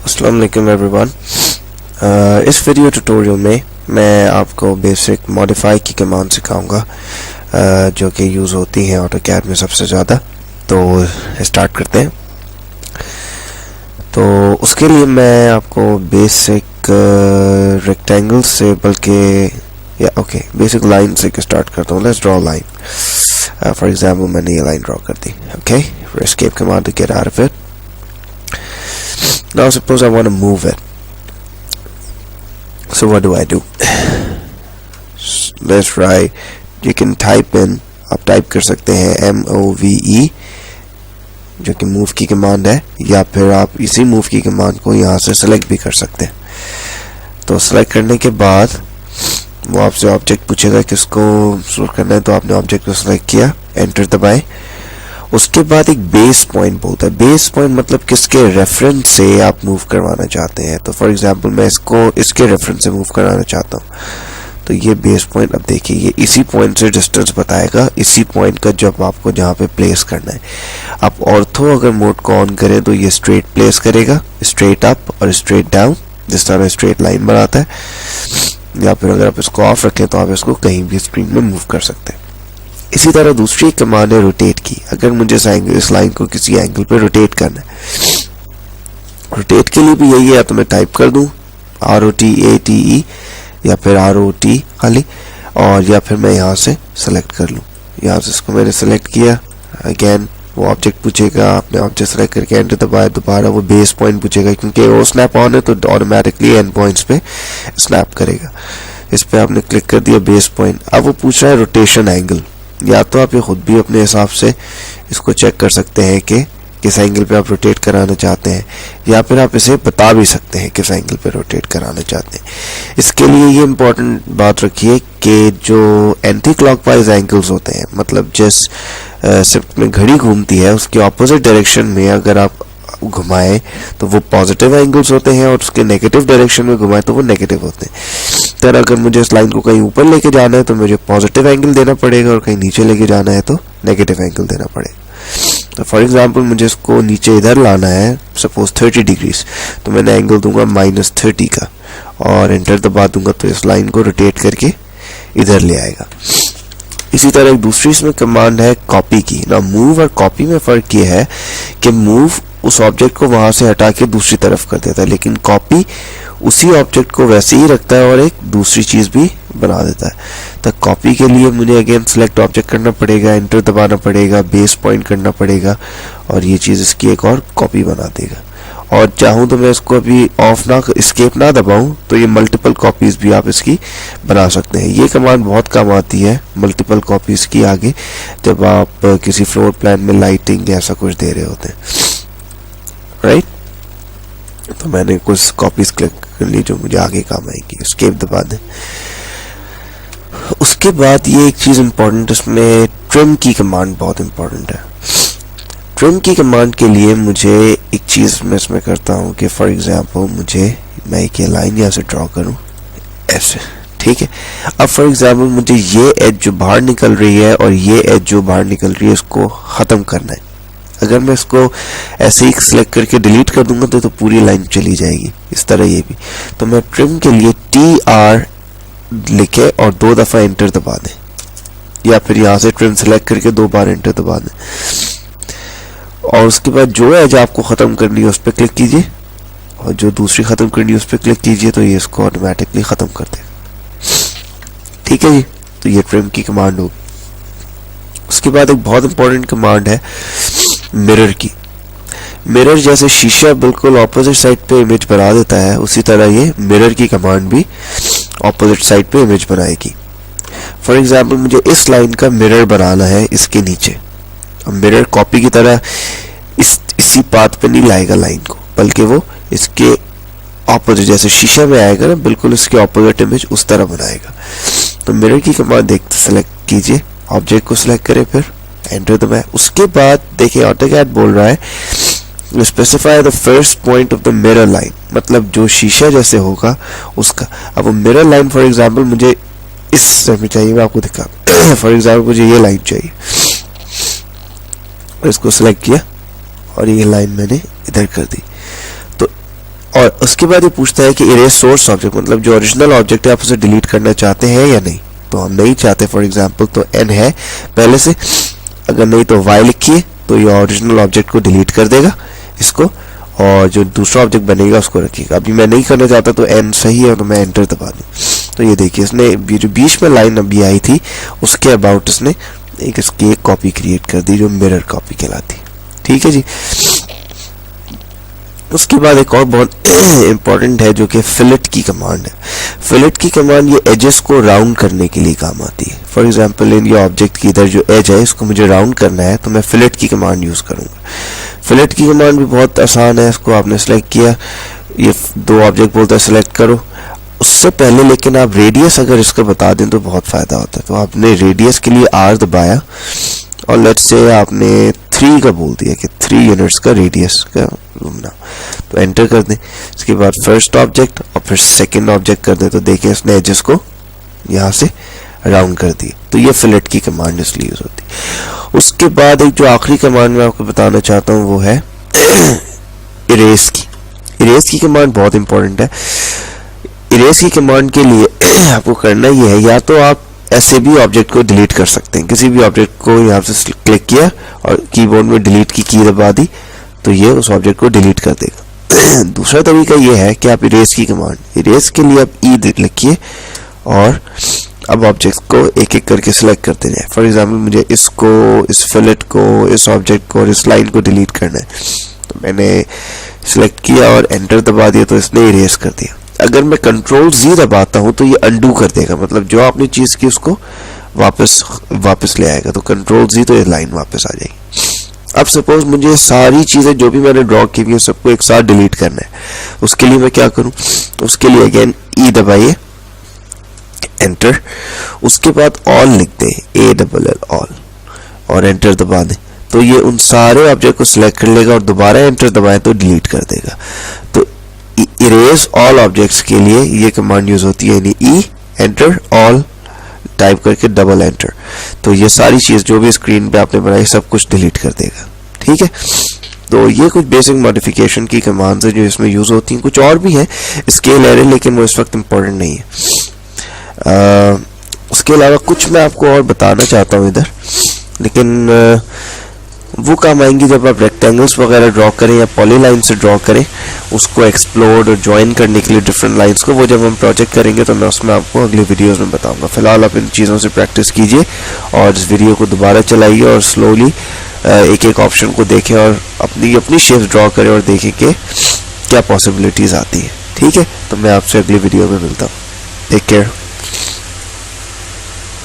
अस्सलाम वालेकुम एवरीवन। इस वीडियो ट्यूटोरियल में मैं आपको बेसिक मॉडिफाई की कमांड सिखाऊंगा जो कि यूज़ होती हैं ऑटोकैड में सबसे ज़्यादा। तो स्टार्ट करते हैं। तो उसके लिए मैं आपको बेसिक रेक्टेंगल से बेसिक लाइन से स्टार्ट करता हूँ। Let's draw line. For example मैंने ये लाइन ड्रॉ कर दी। Okay, escape command to get out of it. Now suppose I want to move it. So what do I do? Let's try. You can type in, आप type कर सकते हैं MOVE जो कि मूव की command है, या फिर आप इसी मूव की कमांड को यहाँ से सेलेक्ट भी कर सकते हैं। तो सेलेक्ट करने के बाद वो आपसे ऑब्जेक्ट पूछेगा किसको सेलेक्ट करना है, तो आपने ऑब्जेक्ट को सेलेक्ट किया, एंटर दबाए। उसके बाद एक बेस पॉइंट बोलता है। बेस पॉइंट मतलब किसके रेफरेंस से आप मूव करवाना चाहते हैं। तो फॉर एग्जांपल मैं इसको इसके रेफरेंस से मूव कराना चाहता हूँ, तो ये बेस पॉइंट, अब देखिए ये इसी पॉइंट से डिस्टेंस बताएगा, इसी पॉइंट का जब आपको जहाँ पे प्लेस करना है। आप ऑर्थो अगर मोड को ऑन करें तो ये स्ट्रेट प्लेस करेगा, स्ट्रेट अप और स्ट्रेट डाउन, जिस तरह स्ट्रेट लाइन बनाता है। या फिर अगर आप इसको ऑफ रखें तो आप इसको कहीं भी स्क्रीन में मूव कर सकते हैं। इसी तरह दूसरी कमांड है रोटेट की। अगर मुझे इस लाइन को किसी एंगल पे रोटेट करना है, रोटेट के लिए भी यही है, या तो मैं टाइप कर दूं ROTATE या फिर ROT खाली, और या फिर मैं यहाँ से सेलेक्ट कर लूँ। यहाँ से इसको मैंने सेलेक्ट किया, अगेन वो ऑब्जेक्ट पूछेगा, आपने ऑब्जेक्ट सेलेक्ट करके एंटर दबाया, दोबारा वो बेस पॉइंट पूछेगा, क्योंकि वो स्नैप ऑन है तो ऑटोमेटिकली एंड पॉइंट्स पे स्नैप करेगा। इस पे आपने क्लिक कर दिया बेस पॉइंट। अब वो पूछ रहा है रोटेशन एंगल। या तो आप ये खुद भी अपने हिसाब से इसको चेक कर सकते हैं कि किस एंगल पे आप रोटेट कराना चाहते हैं, या फिर आप इसे बता भी सकते हैं किस एंगल पे रोटेट कराना चाहते हैं। इसके लिए ये इम्पोर्टेंट बात रखिए कि जो एंटी क्लॉकवाइज एंगल्स होते हैं, मतलब जिस शिफ्ट में घड़ी घूमती है उसके ऑपोजिट डायरेक्शन में अगर आप घुमाएं तो वो पॉजिटिव एंगल्स होते हैं, और उसके नेगेटिव डायरेक्शन में घुमाएं तो वो नेगेटिव होते हैं। तर अगर मुझे इस लाइन को कहीं ऊपर लेके जाना है तो मुझे पॉजिटिव एंगल देना पड़ेगा, और कहीं नीचे लेके जाना है तो नेगेटिव एंगल देना पड़ेगा। तो फॉर एग्जांपल मुझे इसको नीचे इधर लाना है, सपोज 30 डिग्रीज, तो मैंने एंगल दूंगा -30 का, और एंटर दबा दूंगा तो इस लाइन को रोटेट करके इधर ले आएगा। इसी तरह एक दूसरी इसमें कमांड है कॉपी की। ना मूव और कॉपी में फ़र्क ये है कि मूव उस ऑब्जेक्ट को वहां से हटा के दूसरी तरफ कर देता है, लेकिन कॉपी उसी ऑब्जेक्ट को वैसे ही रखता है और एक दूसरी चीज़ भी बना देता है। तो कॉपी के लिए मुझे अगेन सेलेक्ट ऑब्जेक्ट करना पड़ेगा, एंटर दबाना पड़ेगा, बेस पॉइंट करना पड़ेगा, और ये चीज़ इसकी एक और कॉपी बना देगा। और चाहूँ तो मैं इसको अभी एस्केप ना दबाऊँ तो ये मल्टीपल कॉपीज़ भी आप इसकी बना सकते हैं। ये कमांड बहुत काम आती है मल्टीपल कॉपीज़ की आगे, जब आप किसी फ्लोर प्लान में लाइटिंग ऐसा कुछ दे रहे होते हैं, राइट। तो मैंने कुछ कॉपीज़ क्लिक कर ली जो मुझे आगे काम आएगी। एस्केप दबा दें। उसके बाद ये एक चीज़ इम्पोर्टेंट, इसमें ट्रिम की कमांड बहुत इम्पोर्टेंट है। ट्रिम की कमांड के लिए मुझे एक चीज़ मैं इसमें करता हूँ कि फॉर एग्जांपल मैं एक लाइन यहाँ से ड्रॉ करूँ ऐसे, ठीक है। अब फॉर एग्जांपल मुझे ये एज जो बाहर निकल रही है और ये एज जो बाहर निकल रही है इसको ख़त्म करना है। अगर मैं इसको ऐसे ही सिलेक्ट करके डिलीट कर दूंगा तो पूरी लाइन चली जाएगी। इस तरह ये भी, तो मैं ट्रिम के लिए TR लिखे और 2 दफ़ा एंटर दबा दें, या फिर यहाँ से ट्रिम सेलेक्ट करके 2 बार एंटर दबा दें, और उसके बाद जो एज आपको ख़त्म करनी है उस पर क्लिक कीजिए, और जो दूसरी ख़त्म करनी है उस पर क्लिक कीजिए, तो ये इसको ऑटोमेटिकली ख़त्म कर देगा। ठीक है जी, तो ये ट्रिम की कमांड होगी। उसके बाद एक बहुत इंपॉर्टेंट कमांड है मिरर की। मिरर जैसे शीशा बिल्कुल ऑपोजिट साइड पे इमेज बना देता है, उसी तरह ये मिरर की कमांड भी ऑपोजिट साइड पे इमेज बनाएगी। फॉर एग्जांपल मुझे इस लाइन का मिरर बनाना है इसके नीचे। अब मिरर कॉपी की तरह इसी पाथ पे नहीं लाएगा लाइन को, बल्कि वो इसके ऑपोजिट, जैसे शीशा में आएगा ना, बिल्कुल इसके ऑपोजिट इमेज उस तरह बनाएगा। तो मिरर की कमांड देखते सेलेक्ट कीजिए, ऑब्जेक्ट को सिलेक्ट करें, फिर एंटर दबाएं। उसके बाद देखिए ऑटोकैड बोल रहा है specify the first point of the mirror line, मतलब जो शीशा जैसे होगा उसका। अब वो मिरर लाइन फॉर एग्जांपल मुझे इस में चाहिए, मैं आपको दिखा फॉर एग्जांपल मुझे ये लाइन चाहिए, इसको सिलेक्ट किया और ये लाइन मैंने इधर कर दी। तो और उसके बाद ये पूछता है कि इरेज सोर्स ऑब्जेक्ट, मतलब जो ओरिजिनल ऑब्जेक्ट है आप उसे डिलीट करना चाहते हैं या नहीं। तो हम नहीं चाहते फॉर एग्जांपल, तो n है पहले से, अगर नहीं तो y लिखिए, तो ये ओरिजिनल ऑब्जेक्ट को डिलीट कर देगा इसको, और जो दूसरा ऑब्जेक्ट बनेगा उसको रखिएगा। अभी मैं नहीं करना चाहता तो n सही है, तो मैं एंटर दबा दूँ। तो ये देखिए इसने जो बीच में लाइन अभी आई थी उसके अबाउट इसने इसकी एक कॉपी क्रिएट कर दी जो मिरर कॉपी कहलाती। ठीक है जी। उसके बाद एक और बहुत इंपॉर्टेंट है जो कि फिलेट की कमांड है। फिलेट की कमांड ये एजेस को राउंड करने के लिए काम आती है। फॉर एग्जांपल इन ये ऑब्जेक्ट की इधर जो एज है इसको मुझे राउंड करना है, तो मैं फिलेट की कमांड यूज करूंगा। फिलेट की कमांड भी बहुत आसान है। इसको आपने सेलेक्ट किया, ये दो ऑब्जेक्ट बोलता है सेलेक्ट करो, उससे पहले लेकिन आप रेडियस अगर इसका बता दें तो बहुत फायदा होता है। तो आपने रेडियस के लिए R दबाया और लेट्स से आपने 3 का बोल दिया कि 3 यूनिट्स का रेडियस का घूमना, तो एंटर कर दें। इसके बाद फर्स्ट ऑब्जेक्ट और फिर सेकंड ऑब्जेक्ट कर दें, तो देखिए इसने एजेस को यहाँ से राउंड कर दिया। तो ये फिलेट की कमांड इसलिए यूज होती है। उसके बाद एक जो आखिरी कमांड मैं आपको बताना चाहता हूँ वो है इरेज की। इरेज की कमांड बहुत इंपॉर्टेंट है। इरेज की कमांड के लिए आपको करना ये है, या तो आप ऐसे भी ऑब्जेक्ट को डिलीट कर सकते हैं, किसी भी ऑब्जेक्ट को यहाँ से क्लिक किया और कीबोर्ड में डिलीट की दबा दी तो ये उस ऑब्जेक्ट को डिलीट कर देगा। दूसरा तरीका ये है कि आप इरेज की कमांड, इरेज के लिए आप ई लिखिए और अब ऑब्जेक्ट को एक एक करके सिलेक्ट करते जाए। फॉर एग्जांपल मुझे इसको, इस फिलेट को, इस ऑब्जेक्ट को और इस लाइन को डिलीट करना है, तो मैंने सिलेक्ट किया और एंटर दबा दिया तो इसने इरेज कर दिया। अगर मैं कंट्रोल Z दबाता हूं तो ये अंडू कर देगा, मतलब जो आपने चीज की उसको वापस ले आएगा। तो कंट्रोल Z तो ये लाइन वापस आ जाएगी। अब सपोज मुझे सारी चीजें जो भी मैंने ड्रॉ की हुई है सबको एक साथ डिलीट करना है, उसके लिए मैं क्या करूं, उसके लिए अगेन E दबाइए, एंटर, उसके बाद ऑल लिख दें, ALL ऑल, और एंटर दबा दें। तो ये उन सारे ऑब्जेक्ट को सिलेक्ट कर लेगा और दोबारा एंटर दबाएं तो डिलीट कर देगा। तो इरेज ऑल ऑब्जेक्ट्स के लिए ये कमांड यूज होती है, यानी ई एंटर ऑल टाइप करके डबल एंटर, तो ये सारी चीज जो भी स्क्रीन पे आपने बनाई सब कुछ डिलीट कर देगा। ठीक है, तो ये कुछ बेसिक मॉडिफिकेशन की कमांड्स है जो इसमें यूज होती हैं। कुछ और भी हैं स्केल एरे, लेकिन वो इस वक्त इम्पोर्टेंट नहीं है। उसके अलावा कुछ मैं आपको और बताना चाहता हूँ इधर, लेकिन वो काम आएंगी जब आप रेक्टेंगल्स वगैरह ड्रॉ करें या पॉलीलाइन से ड्रॉ करें, उसको एक्सप्लोर और ज्वाइन करने के लिए डिफरेंट लाइंस को, वो जब हम प्रोजेक्ट करेंगे तो मैं उसमें आपको अगले वीडियोस में बताऊंगा। फिलहाल आप इन चीज़ों से प्रैक्टिस कीजिए और इस वीडियो को दोबारा चलाइए और स्लोली एक एक ऑप्शन को देखें और अपनी शेप्स ड्रॉ करें और देखें कि क्या पॉसिबिलिटीज़ आती हैं। ठीक है, तो मैं आपसे अगली वीडियो में मिलता हूँ। Take care.